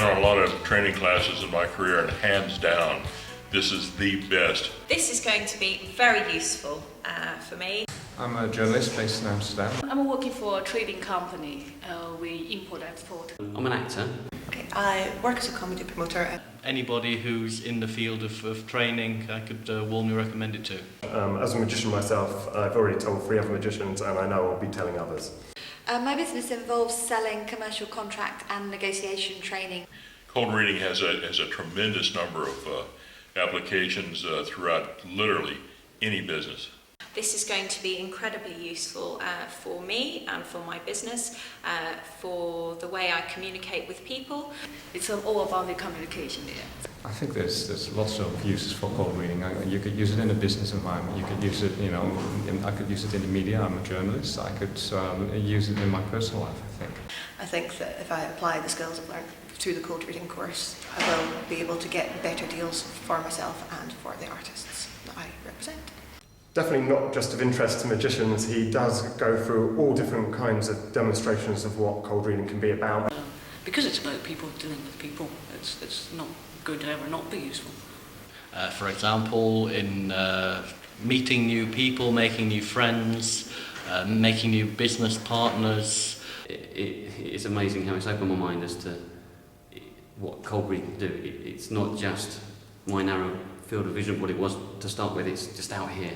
been on a lot of training classes in my career, and hands down, this is the best. This is going to be very useful for me. I'm a journalist based in Amsterdam. I'm working for a trading company. We import-export. I'm an actor. Okay, I work as a comedy promoter. Anybody who's in the field of training, I could warmly recommend it to. As a magician myself, I've already told 3 other magicians, and I know I'll be telling others. My business involves selling commercial contract and negotiation training. Cold reading has a tremendous number of applications throughout literally any business. This is going to be incredibly useful for me and for my business, for the way I communicate with people. It's all about the communication there. I think there's lots of uses for cold reading. You could use it in a business environment. You could use it, I could use it in the media. I'm a journalist. I could use it in my personal life, I think. I think that if I apply the skills I've learned through the cold reading course, I will be able to get better deals for myself and for the artists that I represent. Definitely not just of interest to magicians. He does go through all different kinds of demonstrations of what cold reading can be about. Because it's about people dealing with people, it's not going to ever not be useful. For example, in meeting new people, making new friends, making new business partners. It's amazing how it's opened my mind as to what cold reading can do. It's not just my narrow field of vision, what it was to start with, it's just out here.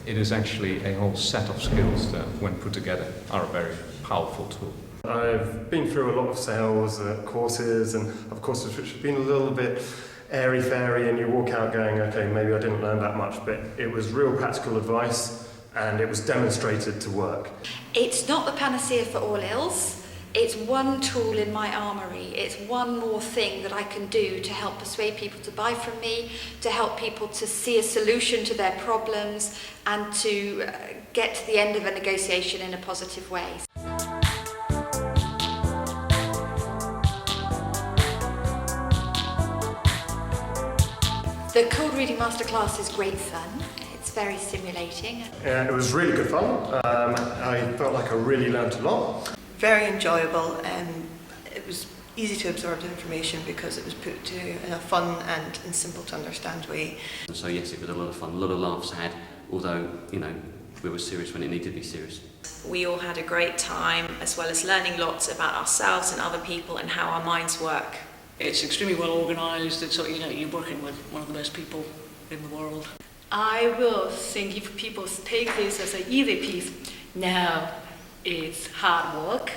It is actually a whole set of skills that, when put together, are a very powerful tool. I've been through a lot of sales courses, and of courses which have been a little bit airy-fairy, and you walk out going, okay, maybe I didn't learn that much, but it was real practical advice, and it was demonstrated to work. It's not the panacea for all ills. It's one tool in my armoury. It's one more thing that I can do to help persuade people to buy from me, to help people to see a solution to their problems, and to get to the end of a negotiation in a positive way. The Cold Reading Masterclass is great fun. It's very stimulating. Yeah, it was really good fun. I felt like I really learnt a lot. Very enjoyable, and it was easy to absorb the information because it was put to in a fun and in simple to understand way. So yes, it was a lot of fun, a lot of laughs had, although, we were serious when it needed to be serious. We all had a great time, as well as learning lots about ourselves and other people and how our minds work. It's extremely well organised. It's you're working with one of the best people in the world. I will think if people take this as an easy piece, now it's hard work,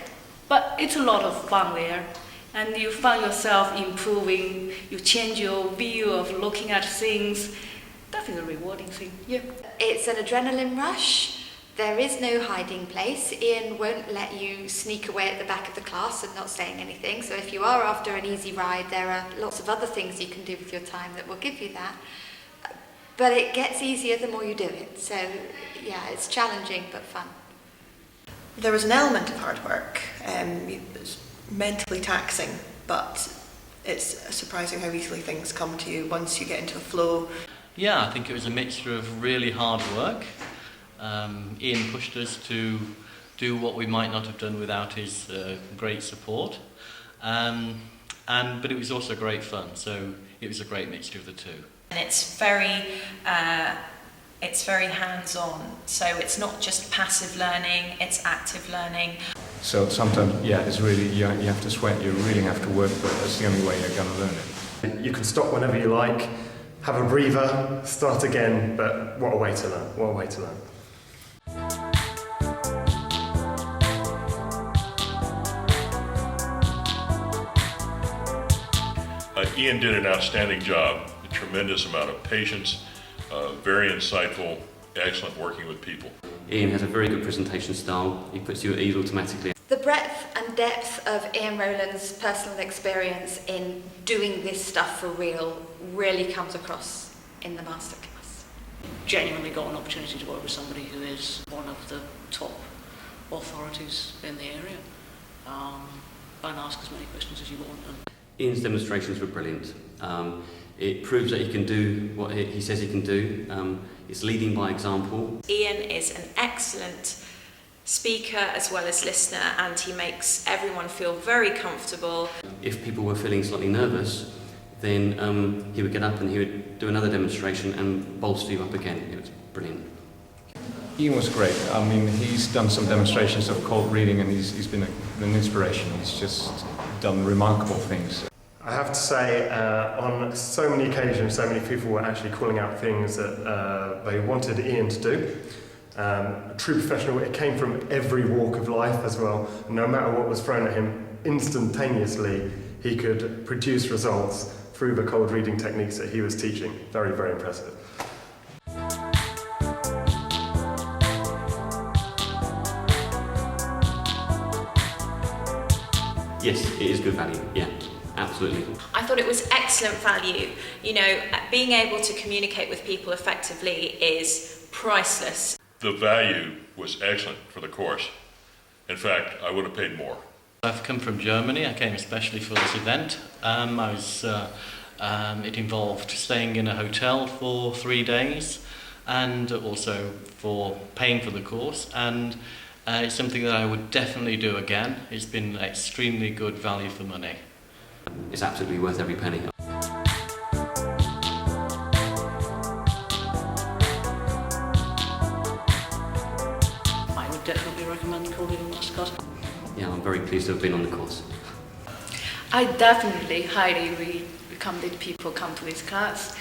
but it's a lot of fun there. And you find yourself improving, you change your view of looking at things. That is a rewarding thing, yeah. It's an adrenaline rush. There is no hiding place. Ian won't let you sneak away at the back of the class and not saying anything. So if you are after an easy ride, there are lots of other things you can do with your time that will give you that. But it gets easier the more you do it. So yeah, it's challenging but fun. There was an element of hard work. It's mentally taxing, but it's surprising how easily things come to you once you get into a flow. Yeah, I think it was a mixture of really hard work. Ian pushed us to do what we might not have done without his great support, but it was also great fun, so it was a great mixture of the two. And it's very hands-on, so it's not just passive learning, it's active learning. So sometimes, it's really, you have to sweat, you really have to work, but that's the only way you're going to learn it. You can stop whenever you like, have a breather, start again, but what a way to learn, what a way to learn. Ian did an outstanding job, a tremendous amount of patience, very insightful, excellent working with people. Ian has a very good presentation style. He puts you at ease automatically. The breadth and depth of Ian Rowland's personal experience in doing this stuff for real really comes across in the masterclass. Genuinely got an opportunity to work with somebody who is one of the top authorities in the area, and ask as many questions as you want. Ian's demonstrations were brilliant. It proves that he can do what he says he can do. It's leading by example. Ian is an excellent speaker as well as listener, and he makes everyone feel very comfortable. If people were feeling slightly nervous, then he would get up and he would do another demonstration and bolster you up again. It was brilliant. Ian was great. I mean, he's done some demonstrations of cold reading and he's been an inspiration. He's just done remarkable things. I have to say, on so many occasions, so many people were actually calling out things that they wanted Ian to do. A true professional, it came from every walk of life as well. No matter what was thrown at him, instantaneously he could produce results through the cold reading techniques that he was teaching. Very, very impressive. Yes, it is good value, yeah, absolutely. I thought it was excellent value. You know, being able to communicate with people effectively is priceless. The value was excellent for the course. In fact, I would have paid more. I've come from Germany. I came especially for this event. It involved staying in a hotel for 3 days and also for paying for the course, and it's something that I would definitely do again. It's been extremely good value for money. It's absolutely worth every penny. I would definitely recommend the Cold Reading Masterclass. Yeah, I'm very pleased to have been on the course. I definitely highly recommend people come to this class.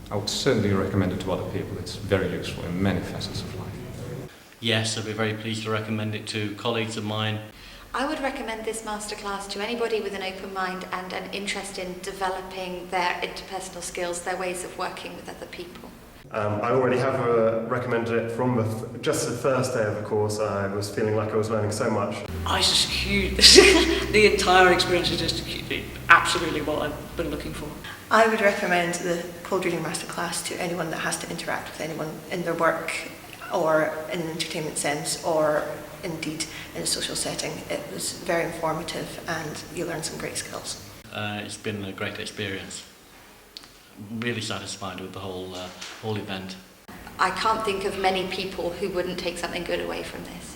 I would certainly recommend it to other people. It's very useful in many facets of life. Yes, I'd be very pleased to recommend it to colleagues of mine. I would recommend this masterclass to anybody with an open mind and an interest in developing their interpersonal skills, their ways of working with other people. I already have recommended it from just the first day of the course. I was feeling like I was learning so much. I just huge. The entire experience is just absolutely what I've been looking for. I would recommend the Cold Reading Masterclass to anyone that has to interact with anyone in their work or in an entertainment sense or indeed in a social setting. It was very informative and you learned some great skills. It's been a great experience. Really satisfied with the whole event. I can't think of many people who wouldn't take something good away from this.